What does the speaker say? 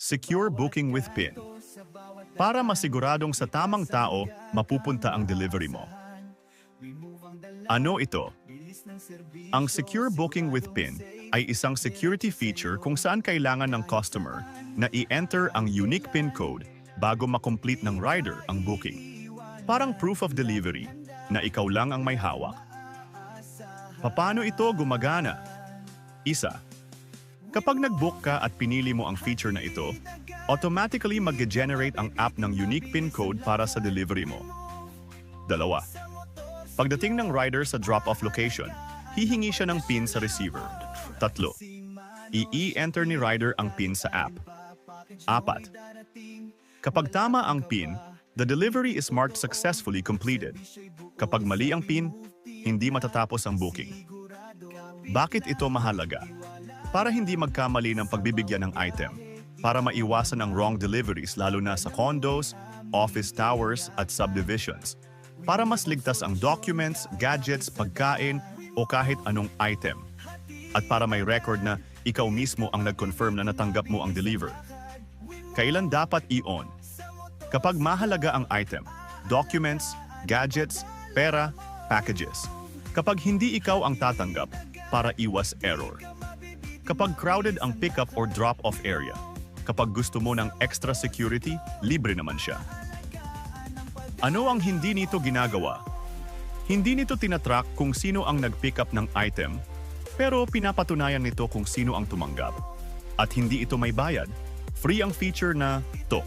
Secure Booking with PIN. Para masiguradong sa tamang tao, mapupunta ang delivery mo. Ano ito? Ang Secure Booking with PIN ay isang security feature kung saan kailangan ng customer na i-enter ang unique PIN code bago makomplete ng rider ang booking. Parang proof of delivery na ikaw lang ang may hawak. Paano ito gumagana? Isa, kapag nag-book ka at pinili mo ang feature na ito, automatically mag-generate ang app ng unique PIN code para sa delivery mo. Dalawa, pagdating ng rider sa drop-off location, hihingi siya ng PIN sa receiver. Tatlo, i-enter ni rider ang PIN sa app. Apat, kapag tama ang PIN, the delivery is marked successfully completed. Kapag mali ang PIN, hindi matatapos ang booking. Bakit ito mahalaga? Para hindi magkamali ng pagbibigyan ng item, para maiwasan ang wrong deliveries lalo na sa condos, office towers at subdivisions. Para mas ligtas ang documents, gadgets, pagkain o kahit anong item. At para may record na ikaw mismo ang nag-confirm na natanggap mo ang deliver. Kailan dapat i-on? Kapag mahalaga ang item, documents, gadgets, pera, packages. Kapag hindi ikaw ang tatanggap, para iwas error. Kapag crowded ang pick-up or drop-off area. Kapag gusto mo ng extra security, libre naman siya. Ano ang hindi nito ginagawa? Hindi nito tinatrack kung sino ang nag-pick up ng item, pero pinapatunayan nito kung sino ang tumanggap. At hindi ito may bayad. Free ang feature na to.